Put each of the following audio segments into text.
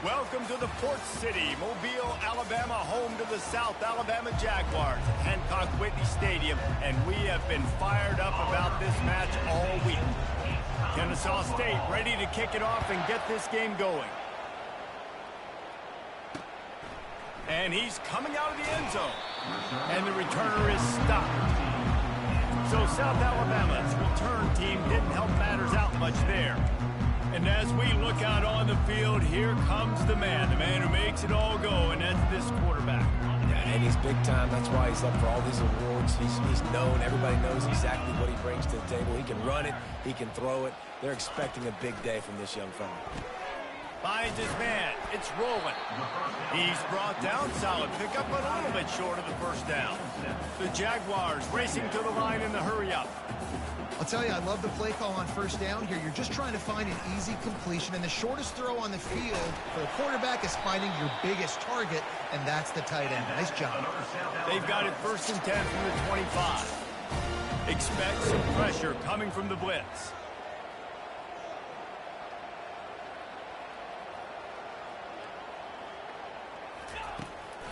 Welcome to the Port City, Mobile, Alabama, home to the South Alabama Jaguars at Hancock Whitney Stadium, and we have been fired up about this match all week. Kennesaw State ready to kick it off and get this game going. And he's coming out of the end zone, and the returner is stopped. So South Alabama's return team didn't help matters out much there. And as we look out on the field, here comes the man who makes it all go, and that's this quarterback. Yeah, and he's big time. That's why he's up for all these awards. He's known. Everybody knows exactly what he brings to the table. He can run it. He can throw it. They're expecting a big day from this young fella. Finds his man. It's rolling. He's brought down. Solid pickup, but a little bit short of the first down. The Jaguars racing to the line in the hurry-up. I'll tell you, I love the play call on first down here. You're just trying to find an easy completion, and the shortest throw on the field for the quarterback is finding your biggest target, and that's the tight end. Nice job. They've got it 1st and 10 from the 25. Expect some pressure coming from the blitz.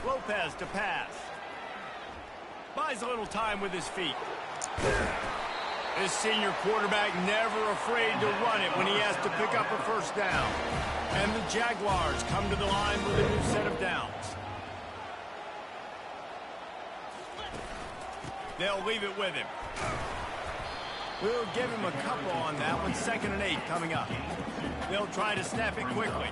Lopez to pass. Buys a little time with his feet. This senior quarterback never afraid to run it when he has to pick up a first down. And the Jaguars come to the line with a new set of downs. They'll leave it with him. We'll give him a couple on that one. 2nd and 8 coming up. They'll try to snap it quickly.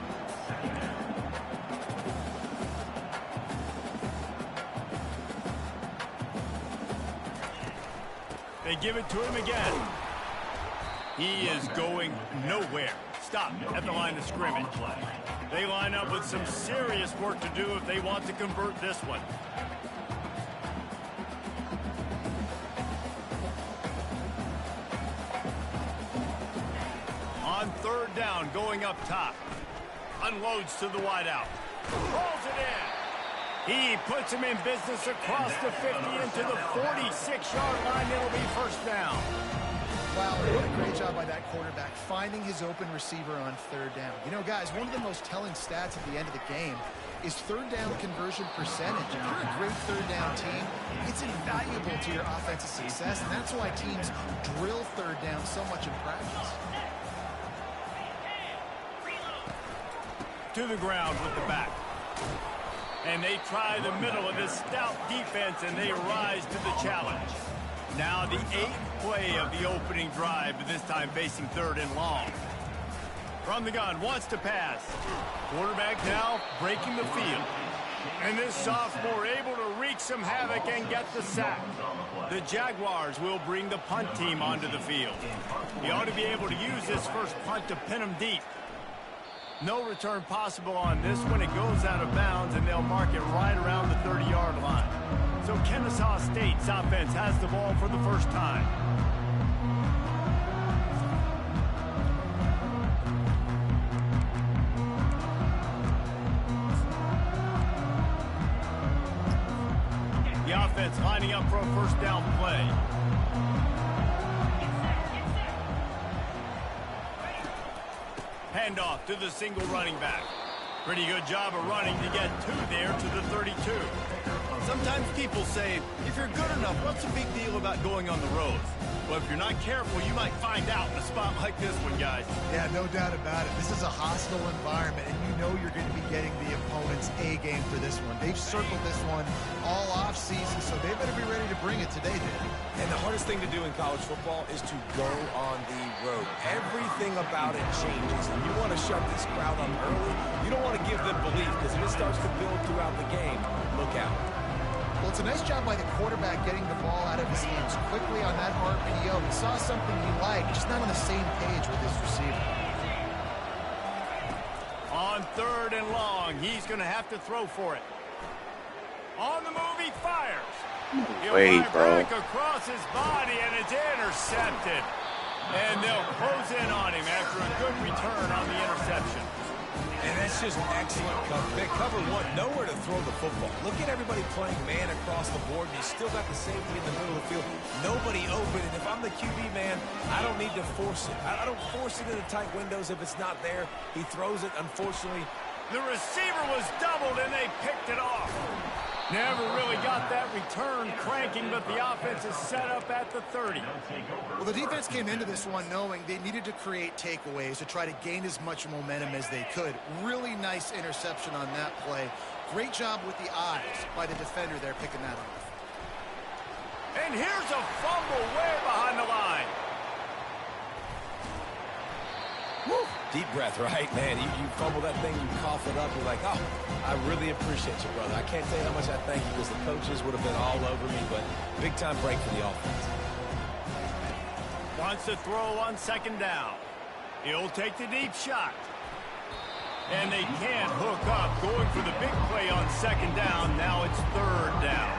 They give it to him again. He is going nowhere. Stop at the line of scrimmage. They line up with some serious work to do if they want to convert this one. On 3rd down, going up top. Unloads to the wideout. Rolls it in. He puts him in business across the 50 into the 46-yard line. It'll be first down. Wow, what a great job by that quarterback, finding his open receiver on 3rd down. You know, guys, one of the most telling stats at the end of the game is 3rd down conversion percentage. If you're a great 3rd down team, it's invaluable to your offensive success, and that's why teams drill 3rd down so much in practice. To the ground with the back. And they try the middle of this stout defense, and they rise to the challenge. Now the 8th play of the opening drive, but this time facing 3rd and long. From the gun, wants to pass. Quarterback now breaking the field. And this sophomore able to wreak some havoc and get the sack. The Jaguars will bring the punt team onto the field. He ought to be able to use this first punt to pin him deep. No return possible on this one. It goes out of bounds, and they'll mark it right around the 30-yard line. So Kennesaw State's offense has the ball for the first time. The offense lining up for a first down play. Handoff to the single running back. Pretty good job of running to get 2 there to the 32. Sometimes people say, if you're good enough, what's the big deal about going on the road? Well, if you're not careful, you might find out in a spot like this one, guys. Yeah, no doubt about it. This is a hostile environment, and you know you're going to be getting the opponent's A game for this one. They've circled this one all off-season, so they better be ready to bring it today, Dave. And the hardest thing to do in college football is to go on the road. Everything about it changes, and you want to shut this crowd up early. You don't want to give them belief, because if it starts to build throughout the game, look out. Well, it's a nice job by the quarterback getting the ball out of his hands quickly on that RPO. He saw something he liked, just not on the same page with his receiver. On 3rd and long, he's going to have to throw for it. On the move, he fires. Wait, bro. Back across his body, and it's intercepted. And they'll close in on him after a good return on the interception. And that's just excellent cover. They cover one, nowhere to throw the football. Look at everybody playing man across the board, and you still got the safety in the middle of the field. Nobody open, and if I'm the QB man, I don't need to force it. I don't force it into tight windows if it's not there. He throws it. Unfortunately, The receiver was doubled, and they picked it off. Never really got that return cranking, but the offense is set up at the 30. Well, the defense came into this one knowing they needed to create takeaways to try to gain as much momentum as they could. Really nice interception on that play. Great job with the eyes by the defender there picking that off. And here's a fumble way behind the line. Woo. Deep breath, right? Man, you fumble that thing, you cough it up, you're like, oh, I really appreciate you, brother. I can't tell you how much I thank you because the coaches would have been all over me, but big-time break for the offense. Wants to throw on second down. He'll take the deep shot. And they can't hook up. Going for the big play on second down. Now it's third down.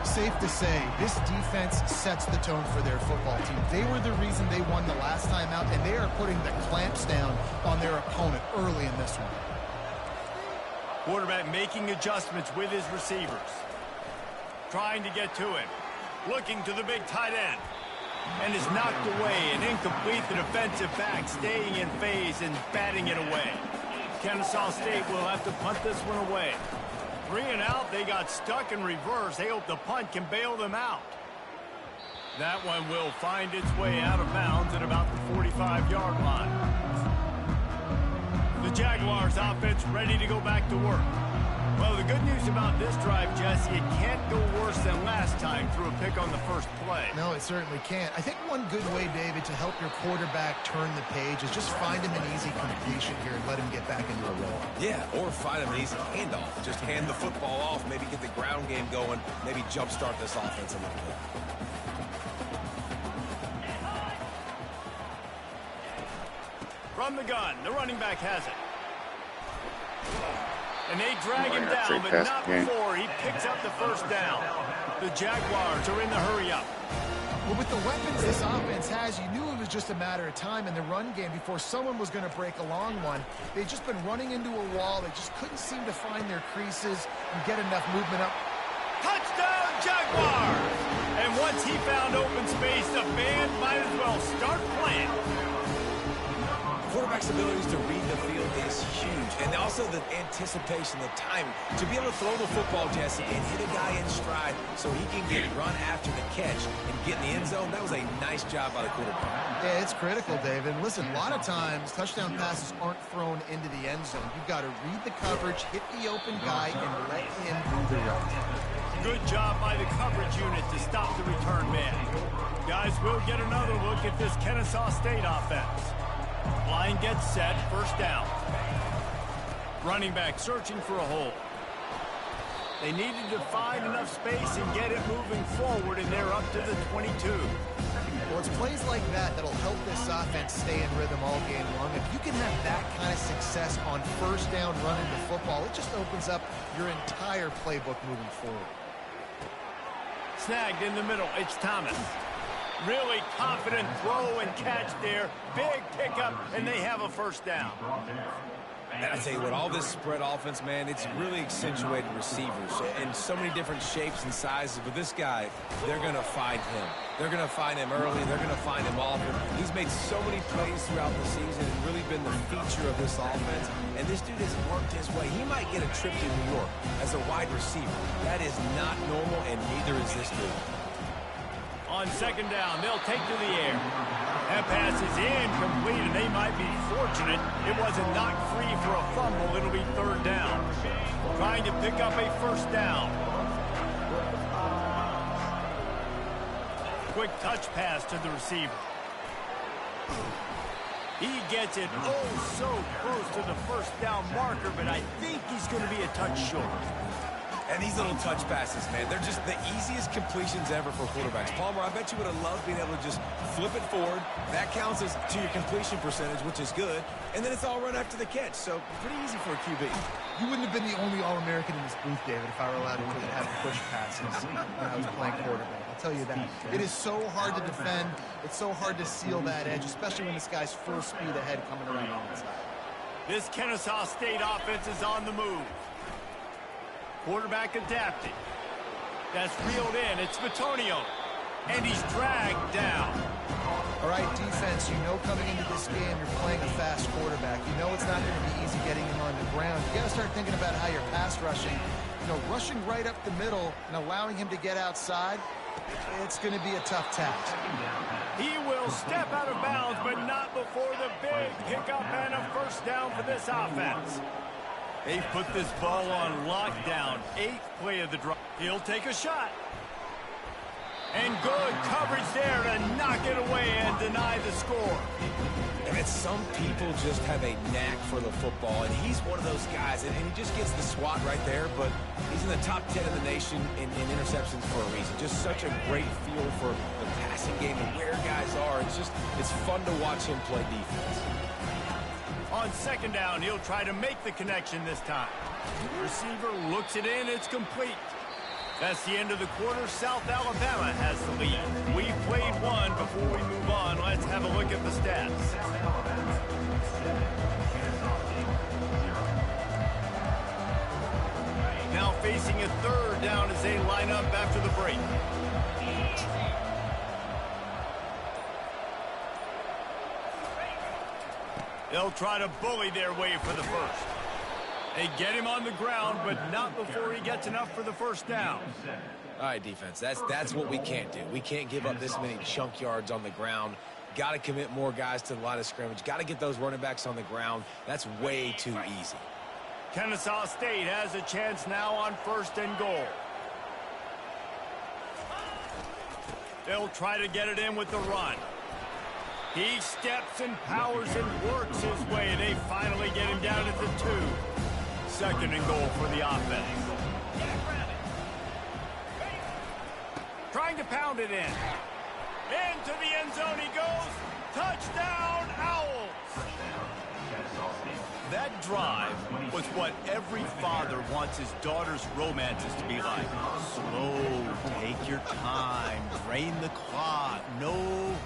Safe to say, this defense sets the tone for their football team. They were the reason they won the last time out, and they are putting the clamps down on their opponent early in this one. Quarterback making adjustments with his receivers. Trying to get to him. Looking to the big tight end. And is knocked away and incomplete. The defensive back staying in phase and batting it away. Kennesaw State will have to punt this one away. 3 and out, they got stuck in reverse. They hope the punt can bail them out. That one will find its way out of bounds at about the 45-yard line. The Jaguars offense ready to go back to work. Well, the good news about this drive, Jesse, it can't go worse than last time through a pick on the first play. No, it certainly can't. I think one good way, David, to help your quarterback turn the page is just find him an easy completion here and let him get back into a roll. Yeah, or find him an easy handoff. Just hand the football off, maybe get the ground game going, maybe jumpstart this offense a little bit. From the gun, the running back has it. And they drag him down, but not before he picks up the first down. The Jaguars are in the hurry-up. Well, with the weapons this offense has, you knew it was just a matter of time in the run game before someone was going to break a long one. They've just been running into a wall. They just couldn't seem to find their creases and get enough movement up. Touchdown, Jaguars! And once he found open space, the band might as well start playing. Quarterback's abilities to read the field is huge, and also the anticipation, the timing. To be able to throw the football, Jesse, and hit a guy in stride so he can get run after the catch and get in the end zone, that was a nice job by the quarterback. Yeah, it's critical, David. Listen, a lot of times, touchdown passes aren't thrown into the end zone. You've got to read the coverage, hit the open guy, and let him do the rest. Good job by the coverage unit to stop the return man. Guys, we'll get another look at this Kennesaw State offense. Line gets set, first down. Running back searching for a hole. They needed to find enough space and get it moving forward, and they're up to the 22. Well, it's plays like that that'll help this offense stay in rhythm all game long. If you can have that kind of success on first down running the football, it just opens up your entire playbook moving forward. Snagged in the middle, it's Thomas. Really confident throw and catch there. Big pickup, and they have a first down. And I tell you what, all this spread offense, man, it's really accentuated receivers in so many different shapes and sizes. But this guy, they're going to find him. They're going to find him early. They're going to find him often. He's made so many plays throughout the season and really been the feature of this offense. And this dude has worked his way. He might get a trip to New York as a wide receiver. That is not normal, and neither is this dude. On second down, they'll take to the air. That pass is incomplete, and they might be fortunate it wasn't knocked free for a fumble. It'll be third down. Trying to pick up a first down. Quick touch pass to the receiver. He gets it so close to the first down marker, but I think he's going to be a touch short. And these little touch passes, man, they're just the easiest completions ever for quarterbacks. Palmer, I bet you would have loved being able to just flip it forward. That counts as to your completion percentage, which is good. And then it's all run after the catch. So pretty easy for a QB. You wouldn't have been the only All-American in this booth, David, if I were allowed to have push passes when I was playing quarterback. I'll tell you that. It is so hard to defend. It's so hard to seal that edge, especially when this guy's full speed ahead coming around the inside. This Kennesaw State offense is on the move. Quarterback adapted. That's reeled in. It's Bitonio. And he's dragged down. All right, defense, you know coming into this game you're playing a fast quarterback. You know it's not going to be easy getting him on the ground, you got to start thinking about how you're pass rushing. You know, rushing right up the middle and allowing him to get outside, it's going to be a tough task. He will step out of bounds, but not before the big pickup and a first down for this offense. They've put this ball on lockdown. 8th play of the drive. He'll take a shot. And good coverage there to knock it away and deny the score. And some people just have a knack for the football, and he's one of those guys, and he just gets the swat right there, but he's in the top 10 of the nation in interceptions for a reason. Just such a great feel for the passing game and where guys are. It's fun to watch him play defense. On second down, he'll try to make the connection this time. Receiver looks it in, it's complete. That's the end of the quarter. South Alabama has the lead. We've played one. Before we move on, let's have a look at the stats. Now facing a third down as they line up after the break. They'll try to bully their way for the first. They get him on the ground, but not before he gets enough for the first down. All right, defense, that's what we can't do. We can't give up this many chunk yards on the ground. Got to commit more guys to the line of scrimmage. Got to get those running backs on the ground. That's way too easy. Kennesaw State has a chance now on 1st and goal. They'll try to get it in with the run. He steps and powers and works his way. They finally get him down at the 2. 2nd and goal for the offense. Trying to pound it in. Into the end zone he goes. Touchdown, Owls. That drive was what every father wants his daughter's romances to be like. Slow, take your time, drain the clock, no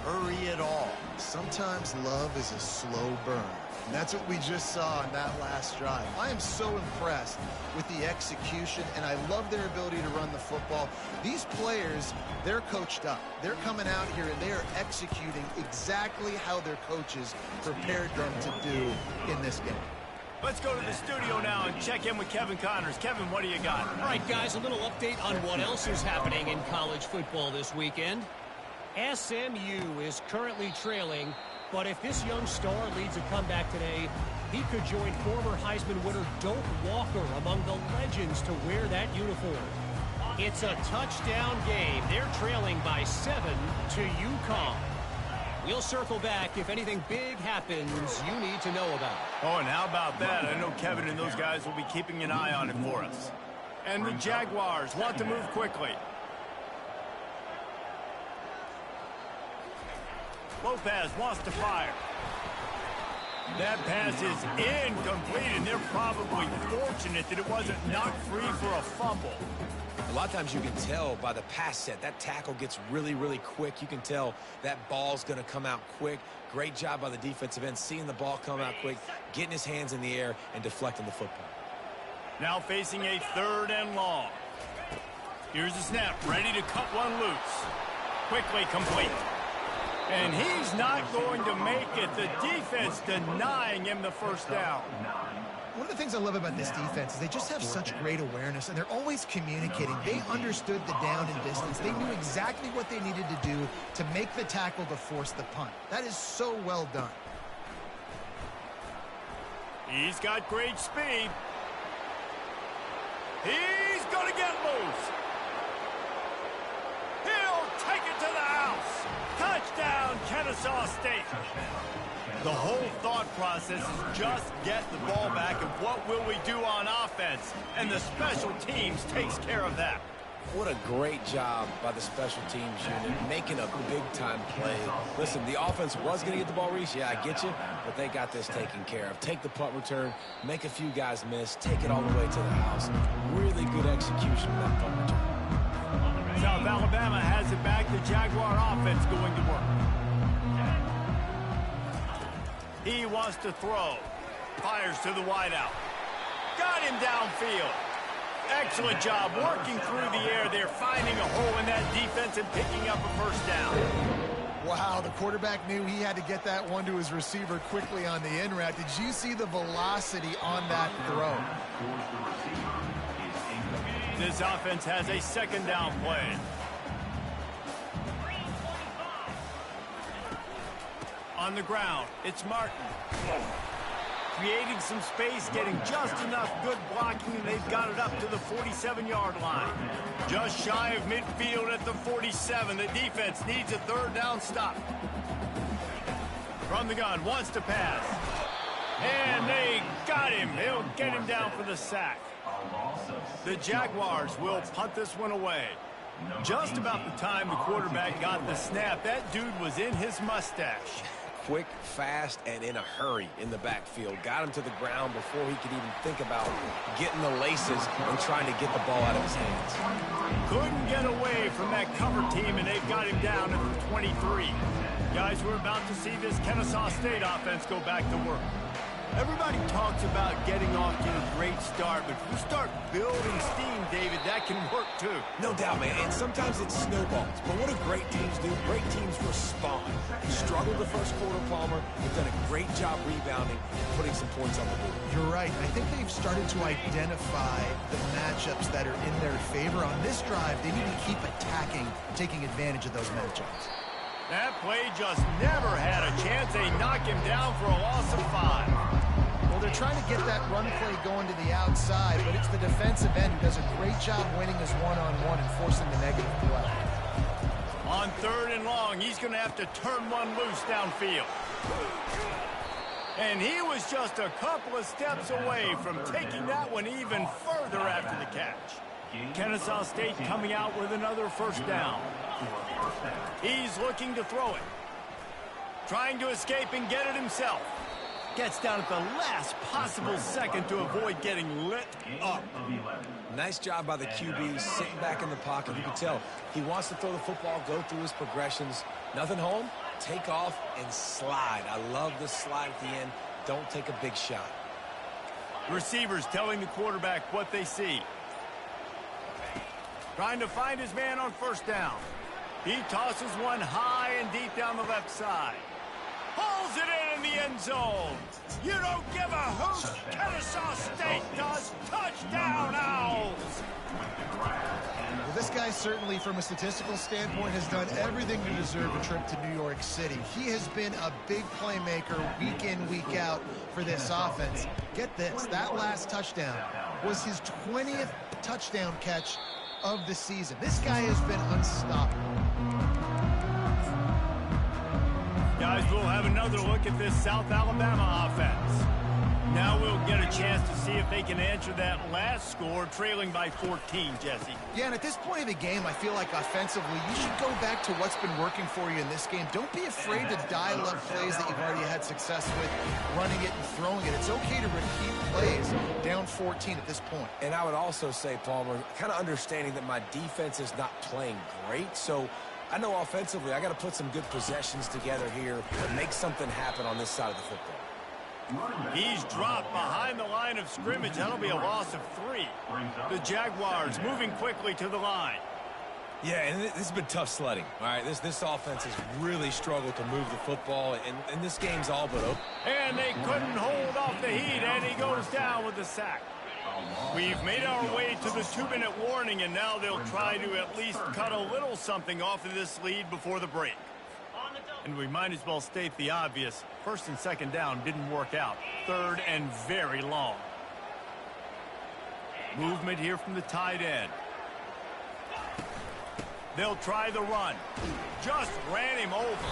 hurry at all. Sometimes love is a slow burn. And that's what we just saw in that last drive. I am so impressed with the execution, and I love their ability to run the football. These players, they're coached up. They're coming out here, and they are executing exactly how their coaches prepared them to do in this game. Let's go to the studio now and check in with Kevin Connors. Kevin, what do you got? All right, guys, a little update on what else is happening in college football this weekend. SMU is currently trailing, but if this young star leads a comeback today, he could join former Heisman winner Doak Walker among the legends to wear that uniform. It's a touchdown game. They're trailing by 7 to UConn. We'll circle back if anything big happens you need to know about. Oh, and how about that? I know Kevin and those guys will be keeping an eye on it for us. And the Jaguars want to move quickly. Lopez wants to fire. That pass is incomplete, and they're probably fortunate that it wasn't knocked free for a fumble. A lot of times you can tell by the pass set, that tackle gets really, really quick. You can tell that ball's going to come out quick. Great job by the defensive end, seeing the ball come out quick, getting his hands in the air, and deflecting the football. Now facing a 3rd and long. Here's the snap, ready to cut one loose. Quickly complete. And he's not going to make it. The defense denying him the first down. One of the things I love about this defense is they just have such great awareness, and they're always communicating. They understood the down and distance. They knew exactly what they needed to do to make the tackle to force the punt. That is so well done. He's got great speed. He's going to get loose. He'll take it to the house. Touchdown, Kennesaw State. The whole thought process is just get the ball back and what will we do on offense? And the special teams takes care of that. What a great job by the special teams unit, making a big-time play. Listen, the offense was going to get the ball, Reese. Yeah, I get you, but they got this taken care of. Take the punt return, make a few guys miss, take it all the way to the house. Really good execution of that punt return. South Alabama has it back. The Jaguar offense going to work. He wants to throw. Fires to the wideout. Got him downfield. Excellent job working through the air. They're finding a hole in that defense and picking up a first down. Wow, the quarterback knew he had to get that one to his receiver quickly on the in route. Did you see the velocity on that throw? This offense has a second down play. On the ground, it's Martin. Creating some space, getting just enough good blocking, and they've got it up to the 47-yard line. Just shy of midfield at the 47. The defense needs a third down stop. From the gun, wants to pass. And they got him. He'll get him down for the sack. The Jaguars will punt this one away. Just about the time the quarterback got the snap, that dude was in his mustache. Quick, fast, and in a hurry in the backfield. Got him to the ground before he could even think about getting the laces and trying to get the ball out of his hands. Couldn't get away from that cover team, and they've got him down at the 23. Guys, we're about to see this Kennesaw State offense go back to work. Everybody talks about getting off to a great start, but if you start building steam, David, that can work too. No doubt, man, and sometimes it snowballs. But what do great teams do? Great teams respond. They struggled the first quarter, Palmer. They've done a great job rebounding and putting some points on the board. You're right. I think they've started to identify the matchups that are in their favor. On this drive, they need to keep attacking, taking advantage of those matchups. That play just never had a chance. They knock him down for a loss of 5. Well, they're trying to get that run play going to the outside, but it's the defensive end who does a great job winning his one-on-one and forcing the negative play. On 3rd and long, he's going to have to turn one loose downfield. And he was just a couple of steps away from taking that one even further after the catch. Kennesaw State coming out with another first down. He's looking to throw it. Trying to escape and get it himself. Gets down at the last possible second to avoid getting lit up. Nice job by the QB, sitting back in the pocket. You can tell he wants to throw the football, go through his progressions. Nothing home, take off and slide. I love the slide at the end. Don't take a big shot. Receivers telling the quarterback what they see. Trying to find his man on first down. He tosses one high and deep down the left side. Pulls it in the end zone. You don't give a hoot. Kennesaw State does. Touchdown, Owls. Well, this guy certainly, from a statistical standpoint, has done everything to deserve a trip to New York City. He has been a big playmaker week in, week out for this offense. Get this, that last touchdown was his 20th touchdown catch of the season. This guy has been unstoppable. Guys, we'll have another look at this South Alabama offense. Now we'll get a chance to see if they can answer that last score, trailing by 14, Jesse. Yeah, and at this point of the game, I feel like offensively, you should go back to what's been working for you in this game. Don't be afraid to dial up plays that you've already had success with, running it and throwing it. It's okay to repeat plays down 14 at this point. And I would also say, Palmer, kind of understanding that my defense is not playing great, so I know offensively I got to put some good possessions together here and make something happen on this side of the football. He's dropped behind the line of scrimmage. That'll be a loss of 3. The Jaguars moving quickly to the line. Yeah, and this has been tough sledding. All right, this offense has really struggled to move the football, and this game's all but over. And they couldn't hold off the heat, and he goes down with the sack. We've made our way to the 2-minute warning, and now they'll try to at least cut a little something off of this lead before the break. And we might as well state the obvious. 1st and 2nd down didn't work out. 3rd and very long. Movement here from the tight end. They'll try the run. Just ran him over.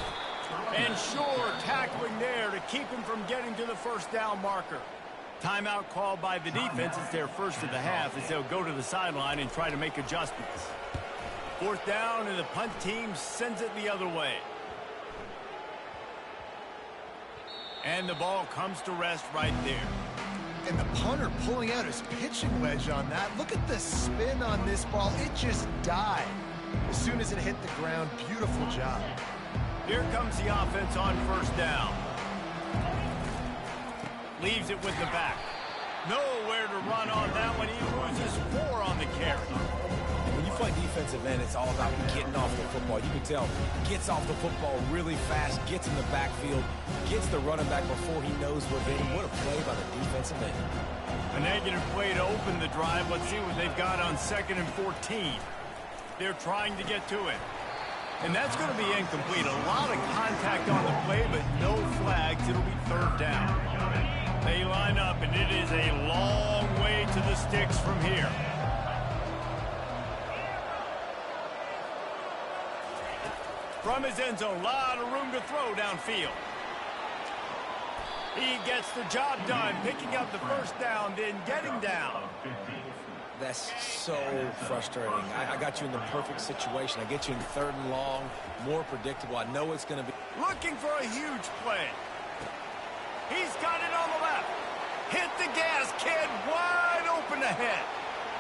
And sure, tackling there to keep him from getting to the first down marker. Timeout called by the defense. It's their first of the half as they'll go to the sideline and try to make adjustments. 4th down, and the punt team sends it the other way. And the ball comes to rest right there. And the punter pulling out his pitching wedge on that. Look at the spin on this ball. It just died as soon as it hit the ground. Beautiful job. Here comes the offense on first down. Leaves it with the back. Nowhere to run on that one. He loses 4 on the carry. When you play defensive end, it's all about getting off the football. You can tell, gets off the football really fast, gets in the backfield, gets the running back before he knows we're getting. What a play by the defensive end. A negative play to open the drive. Let's see what they've got on 2nd and 14. They're trying to get to it. And that's going to be incomplete. A lot of contact on the play, but no flags. It'll be 3rd down. They line up, and it is a long way to the sticks from here. From his end zone, a lot of room to throw downfield. He gets the job done, picking up the 1st down, then getting down. That's so frustrating. I got you in the perfect situation. I get you in 3rd and long, more predictable. I know it's going to be. Looking for a huge play. He's got it on the left. Hit the gas, kid, wide open ahead.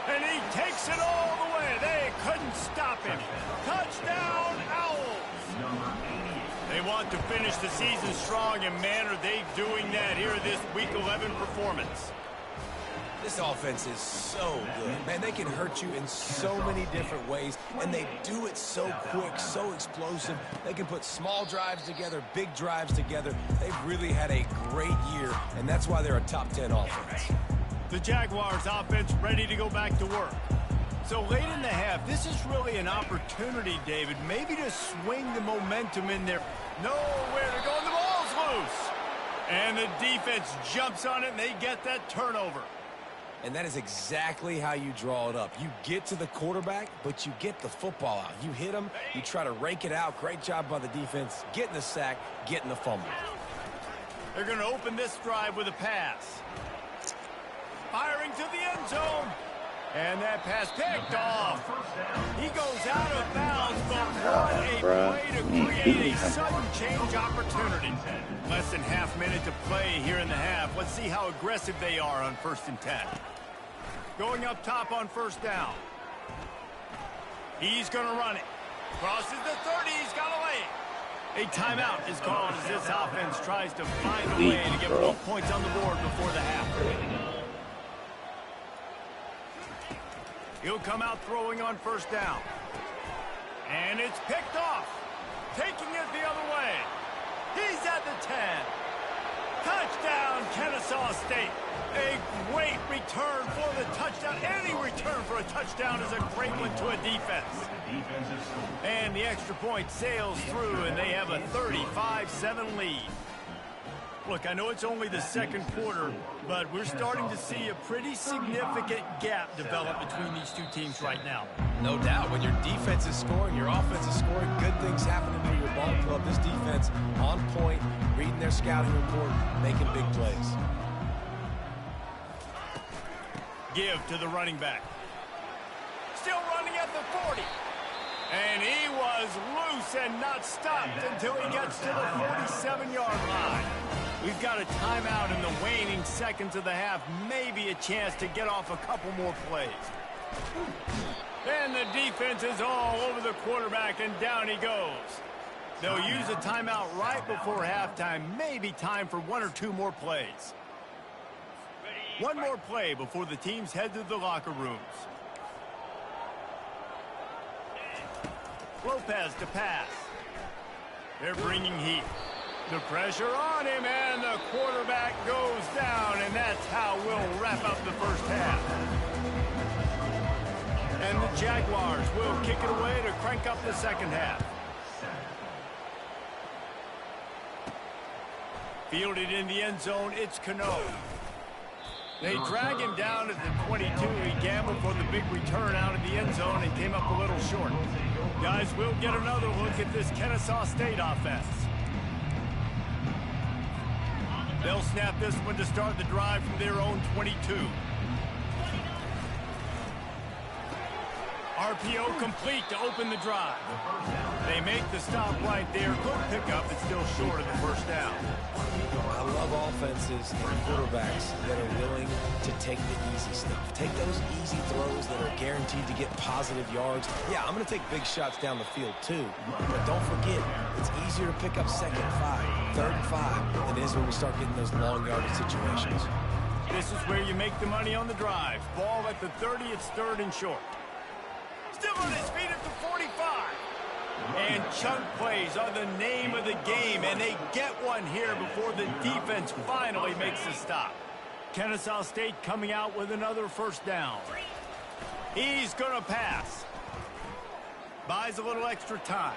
And he takes it all the way. They couldn't stop him. Touchdown, Owls. They want to finish the season strong, and man, are they doing that here this Week 11 performance. This offense is so good. Man, they can hurt you in so many different ways, and they do it so quick, so explosive. They can put small drives together, big drives together. They've really had a great year, and that's why they're a top 10 offense. The Jaguars offense ready to go back to work. So late in the half, this is really an opportunity, David, maybe to swing the momentum in there. Nowhere to go, and the ball's loose. And the defense jumps on it, and they get that turnover. And that is exactly how you draw it up. You get to the quarterback, but you get the football out. You hit him, you try to rake it out. Great job by the defense, getting the sack, getting the fumble. They're going to open this drive with a pass. Firing to the end zone. And that pass picked off. He goes out of bounds, but what a play to create a sudden change opportunity. Less than half minute to play here in the half. Let's see how aggressive they are on 1st and 10. Going up top on 1st down. He's going to run it. Crosses the 30. He's got to lay. A timeout is called as this offense tries to find a way to get 1 point on the board before the half. He'll come out throwing on 1st down. And it's picked off. Taking it the other way. He's at the 10. Touchdown, Kennesaw State. A great return for the touchdown. Any return for a touchdown is a great one to a defense. And the extra point sails through, and they have a 35-7 lead. Look, I know it's only the 2nd quarter, but we're starting to see a pretty significant gap develop between these two teams right now. No doubt. When your defense is scoring, your offense is scoring, good things happening to your ball club. This defense on point, reading their scouting report, making big plays. Give to the running back. Still running at the 40. And he was loose and not stopped until he gets to the 47-yard line. We've got a timeout in the waning seconds of the half. Maybe a chance to get off a couple more plays. And the defense is all over the quarterback, and down he goes. They'll use a timeout right before halftime. Maybe time for 1 or 2 more plays. 1 more play before the teams head to the locker rooms. Lopez to pass. They're bringing heat. The pressure on him, and the quarterback goes down, and that's how we'll wrap up the 1st half. And the Jaguars will kick it away to crank up the 2nd half. Fielded in the end zone, it's Cano. They drag him down at the 22. He gambled for the big return out of the end zone and came up a little short. Guys, we'll get another look at this Kennesaw State offense. They'll snap this one to start the drive from their own 22. RPO complete to open the drive. They make the stop right there. Good pickup, but still short of the 1st down. I love offenses and quarterbacks that are willing to take the easy stuff. Take those easy throws that are guaranteed to get positive yards. Yeah, I'm going to take big shots down the field too. But don't forget, it's easier to pick up 2nd and 5, 3rd and 5 than it is when we start getting those long yardage situations. This is where you make the money on the drive. Ball at the 30, it's 3rd and short. Still on his feet at the 45. And chunk plays are the name of the game, and they get one here before the defense finally makes a stop. Kennesaw State coming out with another first down. He's going to pass. Buys a little extra time.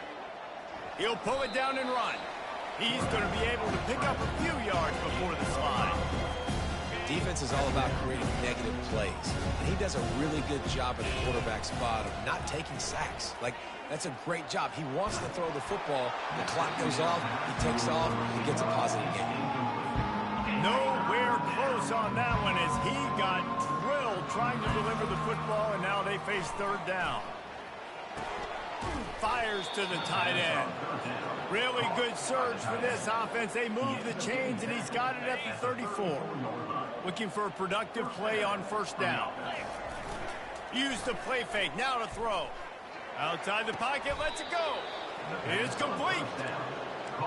He'll pull it down and run. He's going to be able to pick up a few yards before the slide. Defense is all about creating negative plays. And he does a really good job at the quarterback spot of not taking sacks. Like, that's a great job. He wants to throw the football. The clock goes off. He takes off. He gets a positive gain. Nowhere close on that one as he got drilled trying to deliver the football, and now they face third down. Fires to the tight end. Really good surge for this offense. They move the chains, and he's got it at the 34. Looking for a productive play on first down. Use the play fake. Now to throw. Outside the pocket, lets it go. It's complete.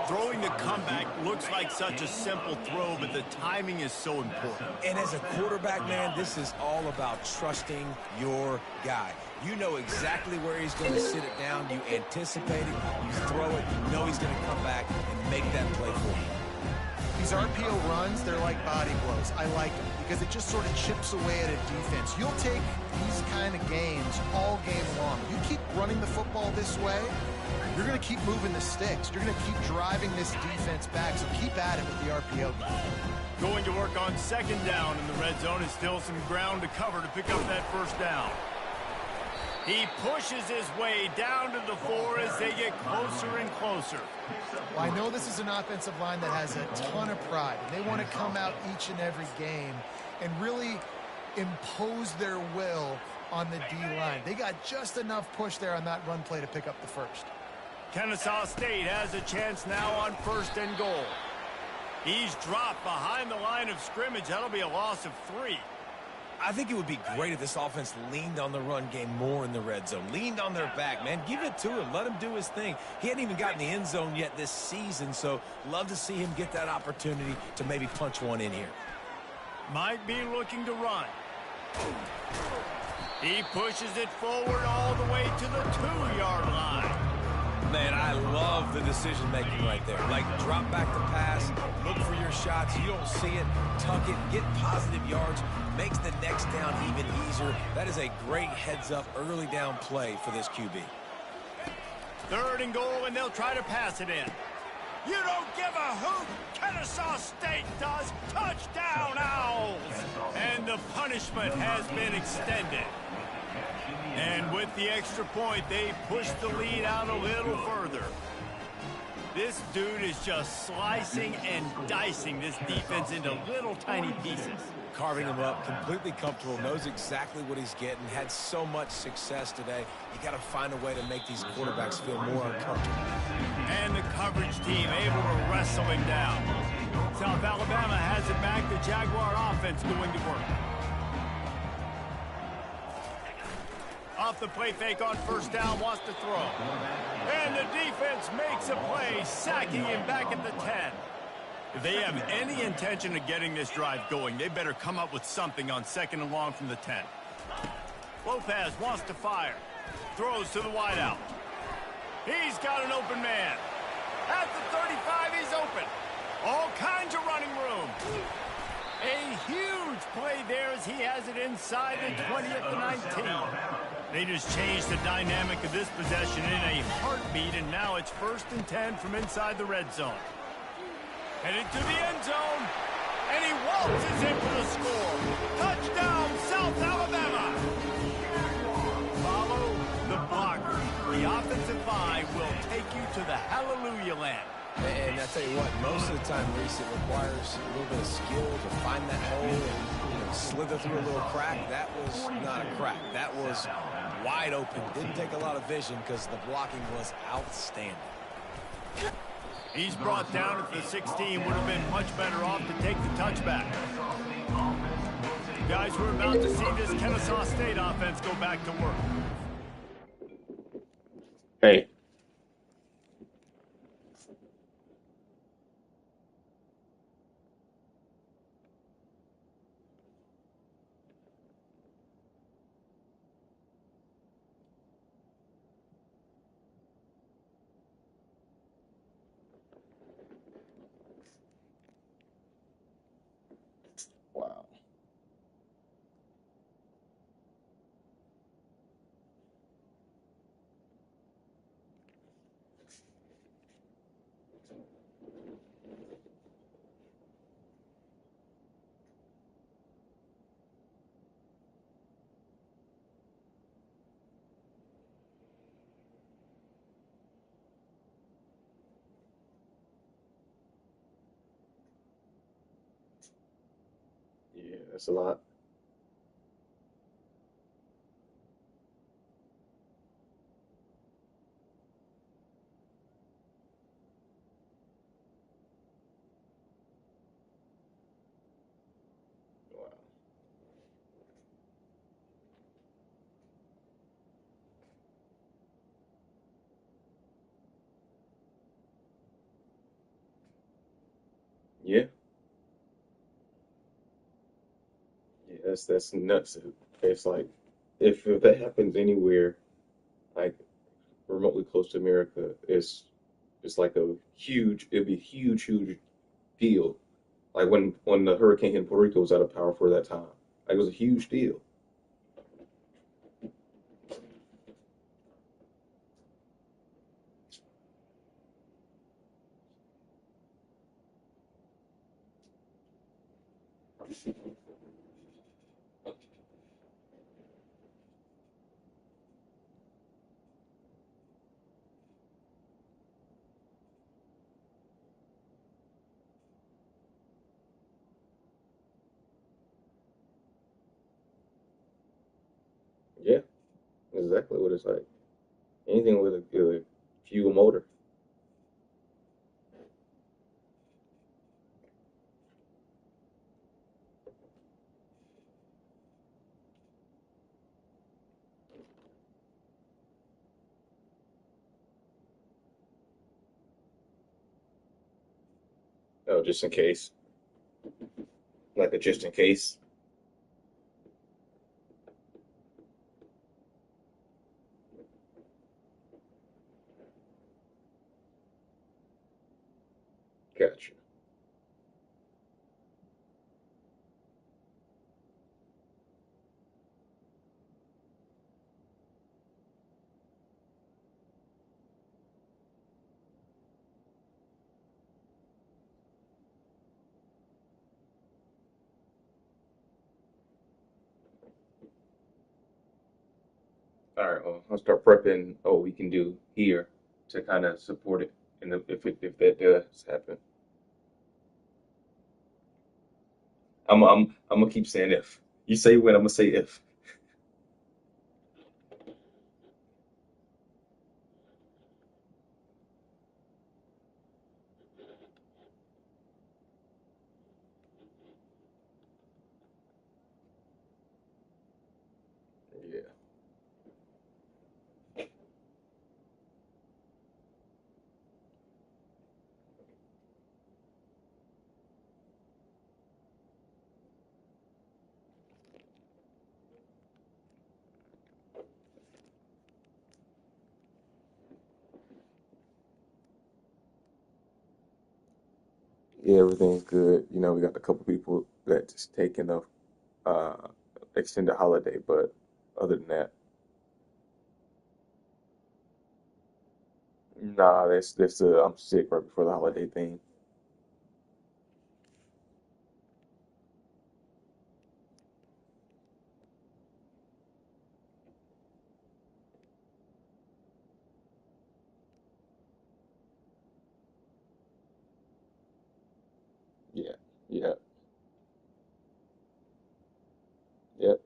Throwing the comeback looks like such a simple throw, but the timing is so important. And as a quarterback, man, this is all about trusting your guy. You know exactly where he's going to sit it down. You anticipate it. You throw it. You know he's going to come back and make that play for you. These RPO runs, they're like body blows. I like them because it just sort of chips away at a defense. You'll take these kind of games all game long. You keep running the football this way, you're going to keep moving the sticks. You're going to keep driving this defense back, so keep at it with the RPO game. Going to work on second down in the red zone. Is still some ground to cover to pick up that first down. He pushes his way down to the 4 as they get closer and closer. Well, I know this is an offensive line that has a ton of pride. And they want to come out each and every game and really impose their will on the D-line. They got just enough push there on that run play to pick up the first. Kennesaw State has a chance now on first and goal. He's dropped behind the line of scrimmage. That'll be a loss of 3. I think it would be great if this offense leaned on the run game more in the red zone. Leaned on their back, man. Give it to him. Let him do his thing. He hadn't even gotten the end zone yet this season, so love to see him get that opportunity to maybe punch one in here. Might be looking to run. He pushes it forward all the way to the 2-yard line. Man, I love the decision-making right there. Like, drop back the pass, look for your shots. You don't see it, tuck it, get positive yards, makes the next down even easier. That is a great heads-up early down play for this QB. Third and goal, and they'll try to pass it in. You don't give a hoot. Kennesaw State does. Touchdown, Owls! And the punishment has been extended. And with the extra point, they push the lead out a little further. This dude is just slicing and dicing this defense into little tiny pieces. Carving him up, completely comfortable, knows exactly what he's getting, had so much success today. You got to find a way to make these quarterbacks feel more uncomfortable. And the coverage team able to wrestle him down. South Alabama has it back. The Jaguar offense going to work. Off the play fake on first down, wants to throw. And the defense makes a play, sacking him back at the 10. If they have any intention of getting this drive going, they better come up with something on second and long from the 10. Lopez wants to fire. Throws to the wideout. He's got an open man. At the 35, he's open. All kinds of running room. A huge play there as he has it inside the 20 at the 19. They just changed the dynamic of this possession in a heartbeat, and now it's 1st and 10 from inside the red zone. Headed to the end zone, and he waltzes in for the score. Touchdown, South Alabama! Follow the blocker. The offensive line will take you to the hallelujah land. And I tell you what, most of the time, Reese, it requires a little bit of skill to find that hole and slither through a little crack. That was not a crack. That was wide open. Didn't take a lot of vision because the blocking was outstanding. He's brought down at the 16. Would have been much better off to take the touchback. Guys, we're about to see this Kennesaw State offense go back to work. Hey. Wow. Yeah, that's a lot. Wow. Yeah, yeah, that's nuts. It's like if that happens anywhere, like remotely close to America, it's like it'd be a huge deal. Like when the hurricane hit Puerto Rico was out of power for that time. Like it was a huge deal. Yeah, exactly what it's like. Anything with a fuel motor. Oh, just in case. Like a just in case. Gotcha. All right, well, I'll start prepping what we can do here to kind of support it, and if that does happen, I'm gonna keep saying if. You say when, I'm gonna say if. Yeah, yeah, everything's good. You know, we got a couple people that just taking a uh extended holiday, but other than that, nah, that's I'm sick right before the holiday thing. Yeah, yeah, yep.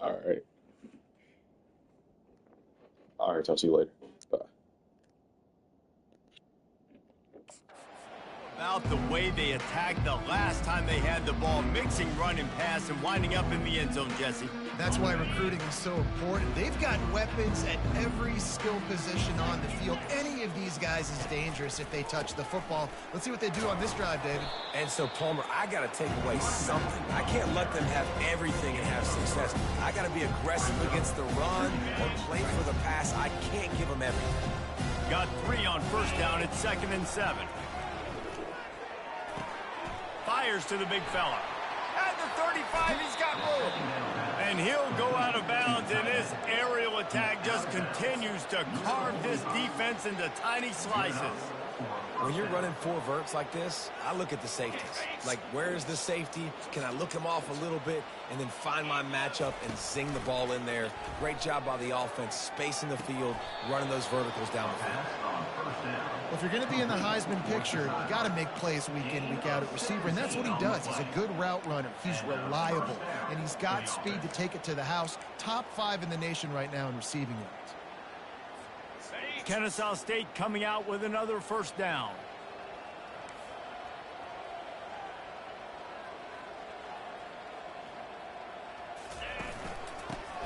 All right, all right. Talk to you later. Bye. About the way they attacked the last time they had the ball, mixing run and pass and winding up in the end zone, Jesse. That's why recruiting is so important. They've got weapons at every skill position on the field. Any of these guys is dangerous if they touch the football. Let's see what they do on this drive, David. And so, Palmer, I got to take away something. I can't let them have everything and have success. I got to be aggressive against the run or play for the pass. I can't give them everything. got 3 on first down. It's 2nd and 7. Fires to the big fella. At the 35, he's got room. And he'll go out of bounds, and this aerial attack just continues to carve this defense into tiny slices. When you're running 4 verts like this, I look at the safeties. Like, where's the safety? Can I look him off a little bit and then find my matchup and zing the ball in there? Great job by the offense, spacing the field, running those verticals down the field. Well, if you're going to be in the Heisman picture, you got to make plays week in, week out at receiver, and that's what he does. He's a good route runner. He's reliable, and he's got speed to take it to the house. Top 5 in the nation right now in receiving yards. Kennesaw State coming out with another first down.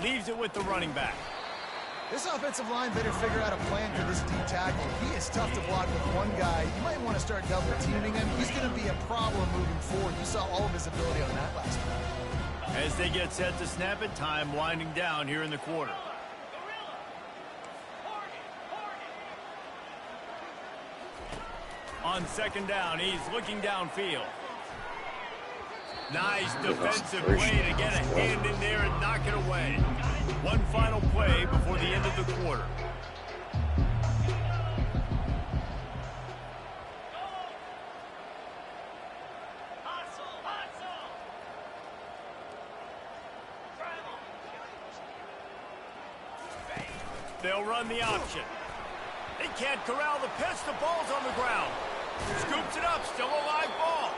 Leaves it with the running back. This offensive line better figure out a plan for this D tackle. He is tough to block with one guy. You might want to start double teaming him. He's going to be a problem moving forward. You saw all of his ability on that last one. As they get set to snap it, time winding down here in the quarter. On 2nd down, he's looking downfield. Nice defensive play to get a hand in there and knock it away. One final play before the end of the quarter. They'll run the option. They can't corral the pitch. The ball's on the ground. Scoops it up. Still a live ball.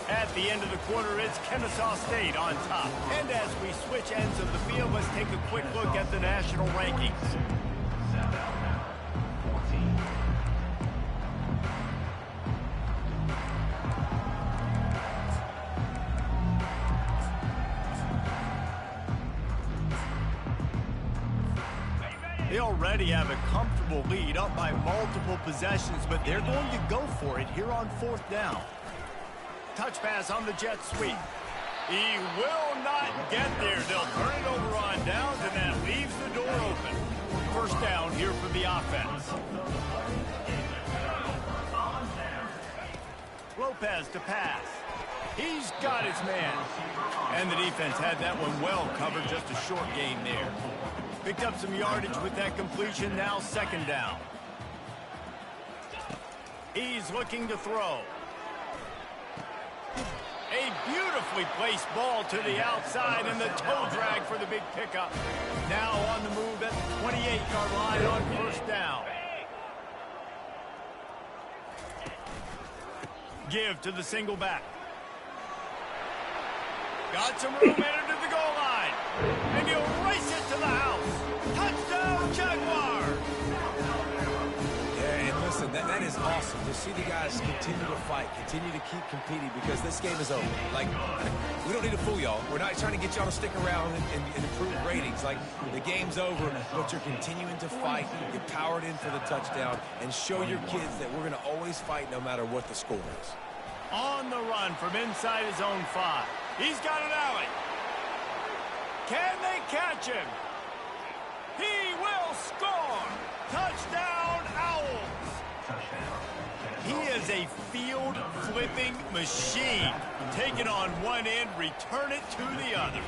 At the end of the quarter, it's Kennesaw State on top. And as we switch ends of the field, let's take a quick look at the national rankings. They already have a comfortable lead, up by multiple possessions, but they're going to go for it here on 4th down. Touch pass on the jet sweep. He will not get there. They'll turn it over on downs, and that leaves the door open. First down here for the offense. Lopez to pass. He's got his man. And the defense had that one well covered, just a short gain there. Picked up some yardage with that completion, now 2nd down. He's looking to throw. A beautifully placed ball to the outside, and the toe drag for the big pickup. Now on the move at the 28-yard line on 1st down. Give to the single back. Got some room, entered to the goal line. And he'll race it to the house. Touchdown, Jaguars! Yeah, and listen, that is awesome to see the guys continue to fight, continue to keep competing, because this game is over. Like, we don't need to fool y'all. We're not trying to get y'all to stick around and improve ratings. Like, the game's over, but you're continuing to fight. You powered in for the touchdown, and show your kids that we're going to always fight no matter what the score is. On the run from inside his own 5. He's got an alley. Can they catch him? He will score! Touchdown, Owls! He is a field-flipping machine. Take it on one end, return it to the other.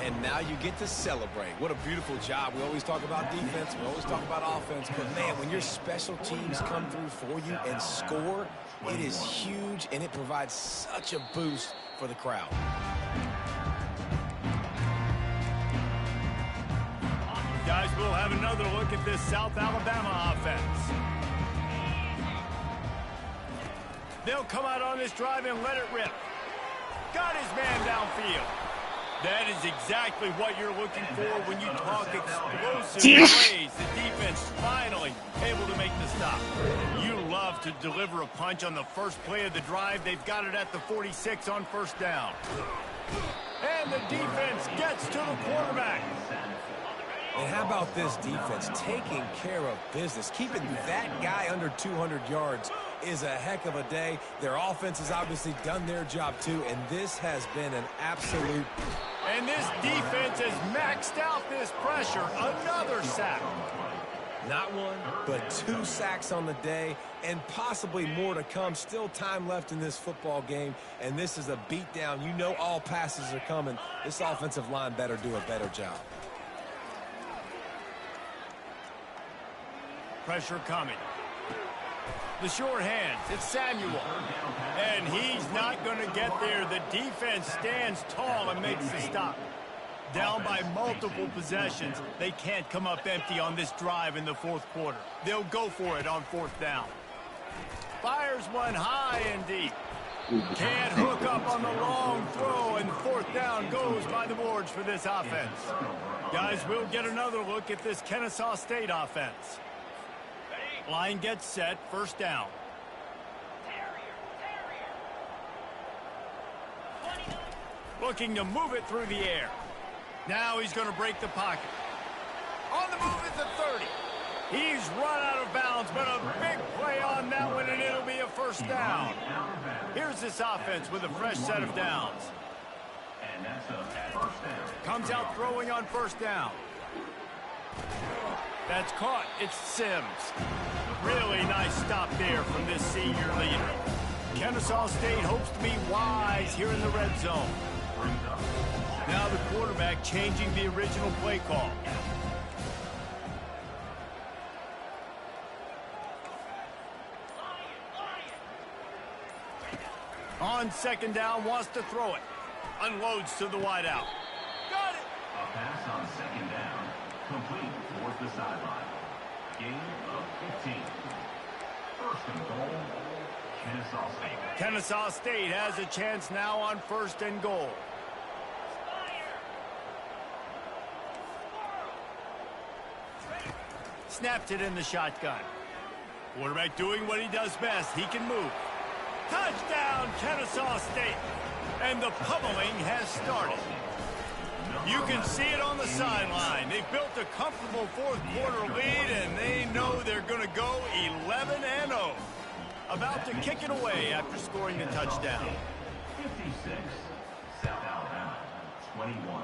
And now you get to celebrate. What a beautiful job. We always talk about defense, we always talk about offense, but man, when your special teams come through for you and score, it is huge, and it provides such a boost for the crowd. Guys, we'll have another look at this South Alabama offense. They'll come out on this drive and let it rip. Got his man downfield. That is exactly what you're looking for when you talk explosive plays. The defense finally able to make the stop. You love to deliver a punch on the first play of the drive. They've got it at the 46 on 1st down. And the defense gets to the quarterback. And how about this defense taking care of business? Keeping that guy under 200 yards is a heck of a day. Their offense has obviously done their job too, and this has been an absolute... And this defense has maxed out this pressure. Another sack. Not one, but 2 sacks on the day, and possibly more to come. Still time left in this football game, and this is a beatdown. You know all passes are coming. This offensive line better do a better job. Pressure coming. The short hands, it's Samuel. And he's not going to get there. The defense stands tall and makes the stop. Down by multiple possessions, they can't come up empty on this drive in the fourth quarter. They'll go for it on fourth down. Fires one high and deep. Can't hook up on the long throw, and fourth down goes by the boards for this offense. Guys, we'll get another look at this Kennesaw State offense. Line gets set, first down. Looking to move it through the air. Now he's going to break the pocket. On the move is the 30. He's run out of bounds, but a big play on that one, and it'll be a first down. Here's this offense with a fresh set of downs. Comes out throwing on first down. That's caught. It's Sims. Really nice stop there from this senior leader. Kennesaw State hopes to be wise here in the red zone. Now the quarterback changing the original play call. On second down, wants to throw it. Unloads to the wideout. Got it! A pass on second down. Complete towards the sideline. Gain of 15. First and goal, Kennesaw State. Kennesaw State has a chance now on first and goal. Snapped it in the shotgun. Quarterback doing what he does best. He can move. Touchdown, Kennesaw State. And the pummeling has started. You can see it on the sideline. They've built a comfortable fourth quarter lead, and they know they're going to go 11-0. About to kick it away after scoring the touchdown. 56, South Alabama, 21.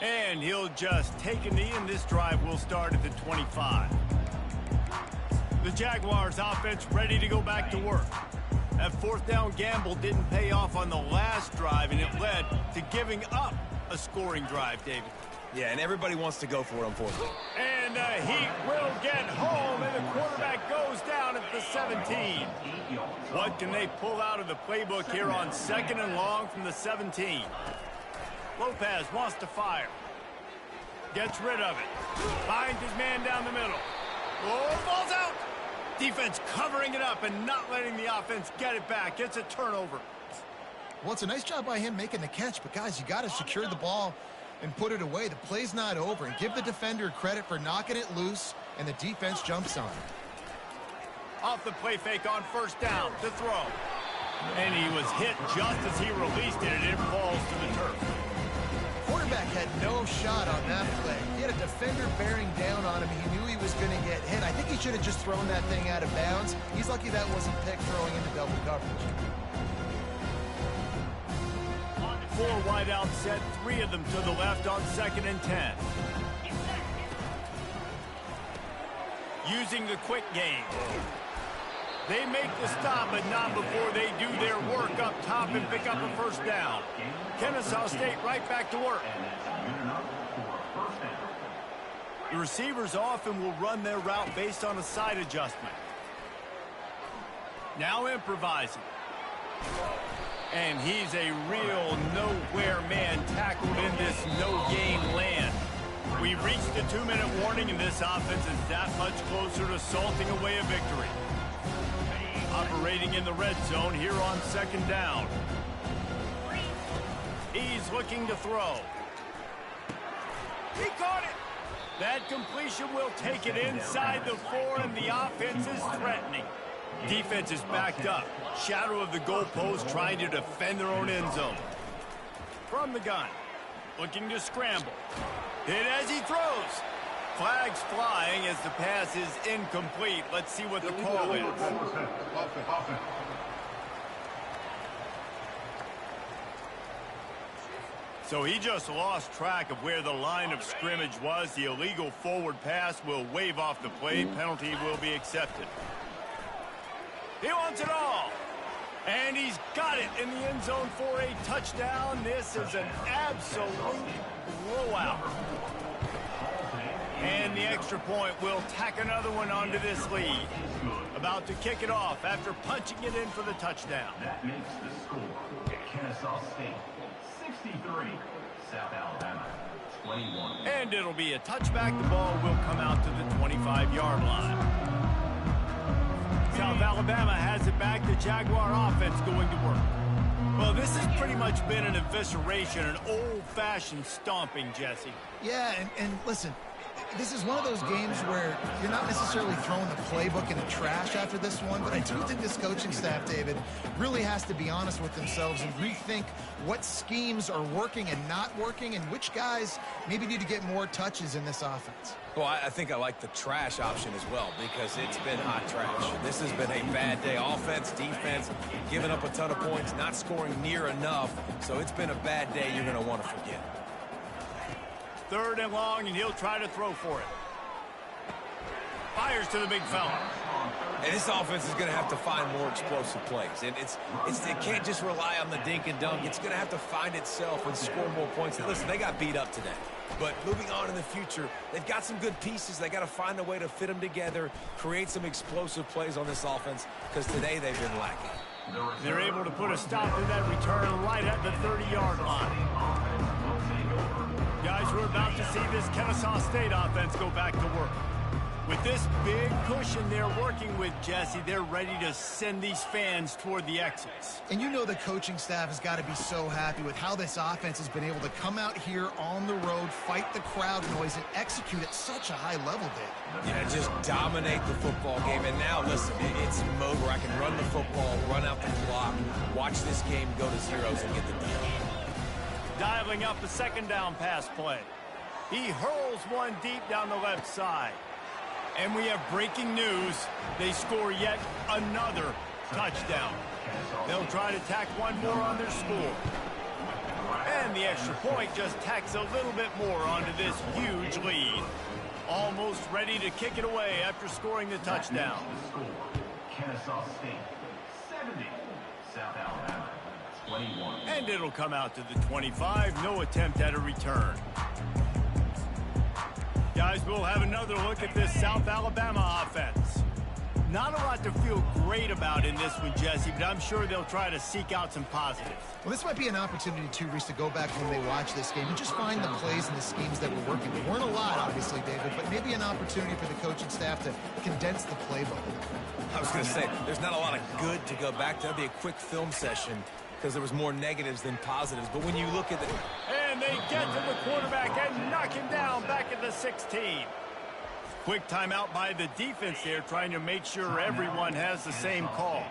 And he'll just take a knee, and this drive will start at the 25. The Jaguars offense ready to go back to work. That fourth down gamble didn't pay off on the last drive, and it led to giving up a scoring drive, David. Yeah, and everybody wants to go for it on fourth down. And he will get home, and the quarterback goes down at the 17. What can they pull out of the playbook here on second and long from the 17? Lopez wants to fire. Gets rid of it. Finds his man down the middle. Oh, ball's out. Defense covering it up and not letting the offense get it back. It's a turnover. Well, it's a nice job by him making the catch, but guys, you got to secure the ball and put it away. The play's not over, and give the defender credit for knocking it loose, and the defense jumps on it. Off the play fake on first down to throw. And he was hit just as he released it, and it falls to the turf. Quarterback had no shot on that play. He had a defender bearing down on him. He knew he was going to get hit. I think he should have just thrown that thing out of bounds. He's lucky that wasn't picked throwing into double coverage. 4 wideouts set, 3 of them to the left on second and 10. Using the quick game. They make the stop, but not before they do their work up top and pick up a first down. Kennesaw State right back to work. The receivers often will run their route based on a side adjustment. Now improvising. And he's a real nowhere man tackled in this no-gain land. We reached the 2-minute warning, and this offense is that much closer to salting away a victory. Operating in the red zone here on second down. He's looking to throw. He caught it. That completion will take it inside the 4, and the offense is threatening. Defense is backed up. Shadow of the goalpost trying to defend their own end zone. From the gun. Looking to scramble. Hit as he throws. Flags flying as the pass is incomplete. Let's see what the call is. So he just lost track of where the line of scrimmage was. The illegal forward pass will wave off the play. Penalty will be accepted. He wants it all. And he's got it in the end zone for a touchdown. This is an absolute blowout. And the extra point will tack another one onto this lead. About to kick it off after punching it in for the touchdown. That makes the score Kennesaw State 63, South Alabama 21. And it'll be a touchback. The ball will come out to the 25-yard line. South Alabama has it back. The Jaguar offense going to work. Well, this has pretty much been an evisceration, an old-fashioned stomping, Jesse. Yeah, and listen, this is one of those games where you're not necessarily throwing the playbook in the trash after this one, but I do think this coaching staff, David, really has to be honest with themselves and rethink what schemes are working and not working and which guys maybe need to get more touches in this offense. Well, I think I like the trash option as well because it's been hot trash. This has been a bad day. Offense, defense, giving up a ton of points, not scoring near enough. So it's been a bad day you're going to want to forget. 3rd and long, and he'll try to throw for it. Fires to the big fella. And this offense is going to have to find more explosive plays. And it can't just rely on the dink and dunk. It's going to have to find itself and score more points. And listen, they got beat up today. But moving on in the future, they've got some good pieces. They got to find a way to fit them together, create some explosive plays on this offense, because today they've been lacking. They're able to put a stop to that return right at the 30-yard line. Guys, we're about to see this Kennesaw State offense go back to work. With this big cushion they're working with, Jesse, they're ready to send these fans toward the exits. And you know the coaching staff has got to be so happy with how this offense has been able to come out here on the road, fight the crowd noise, and execute at such a high level, Dave. Yeah, just dominate the football game. And now, listen, it's a mode where I can run the football, run out the clock, watch this game go to zeros and get the deal. Dialing up the 2nd down pass play. He hurls one deep down the left side. And we have breaking news. They score yet another touchdown. They'll try to tack one more on their score. And the extra point just tacks a little bit more onto this huge lead. Almost ready to kick it away after scoring the touchdown. Kennesaw State 70, South Alabama 21. And it'll come out to the 25. No attempt at a return. Guys, we'll have another look at this South Alabama offense. Not a lot to feel great about in this one, Jesse, but I'm sure they'll try to seek out some positives. Well, this might be an opportunity, too, Reese, to go back when they watch this game and just find the plays and the schemes that were working. There weren't a lot, obviously, David, but maybe an opportunity for the coaching staff to condense the playbook. I was going to say, there's not a lot of good to go back to. That'd be a quick film session because there was more negatives than positives. But when you look at the... And they get to the quarterback and knock him down back at the 16. Quick timeout by the defense there, trying to make sure everyone has the same call.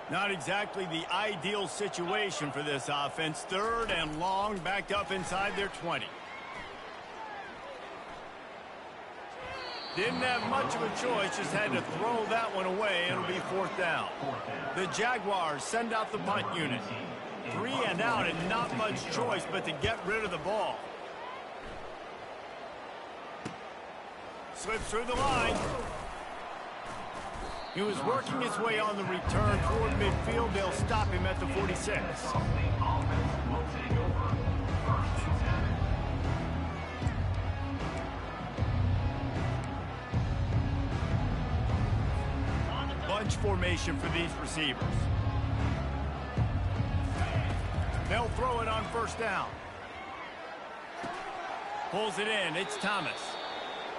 Not exactly the ideal situation for this offense. 3rd and long, backed up inside their 20. Didn't have much of a choice, just had to throw that one away. It'll be 4th down. The Jaguars send out the punt unit. 3 and out and not much choice but to get rid of the ball. Slips through the line. He was working his way on the return toward midfield. They'll stop him at the 46. Bunch formation for these receivers. They'll throw it on 1st down. Pulls it in. It's Thomas.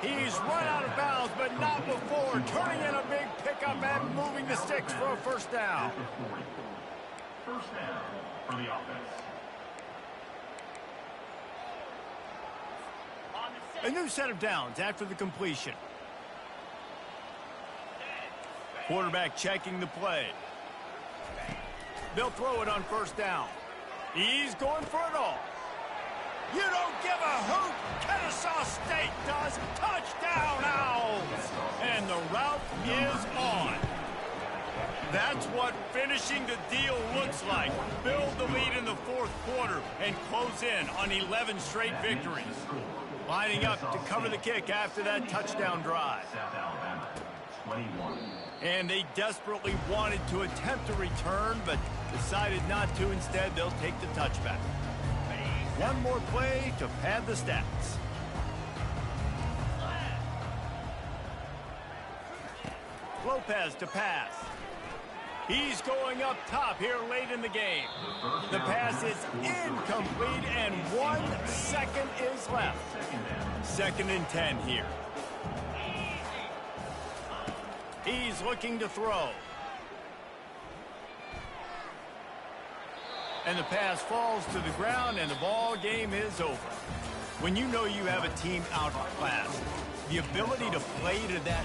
He's run out of bounds, but not before. Turning in a big pickup and moving the sticks for a 1st down. 1st down for the offense. A new set of downs after the completion. Quarterback checking the play. They'll throw it on 1st down. He's going for it all. You don't give a hoot. Kennesaw State does. Touchdown, Owls. And the route is on. That's what finishing the deal looks like. Build the lead in the fourth quarter and close in on 11 straight victories. Lining up to cover the kick after that touchdown drive. South Alabama, 21. And they desperately wanted to attempt a return, but decided not to. Instead, they'll take the touchback. One more play to pad the stats. Lopez to pass. He's going up top here late in the game. The pass is incomplete, and 1 second is left. 2nd and 10 here. He's looking to throw. And the pass falls to the ground, and the ball game is over. When you know you have a team outclassed, the ability to play to that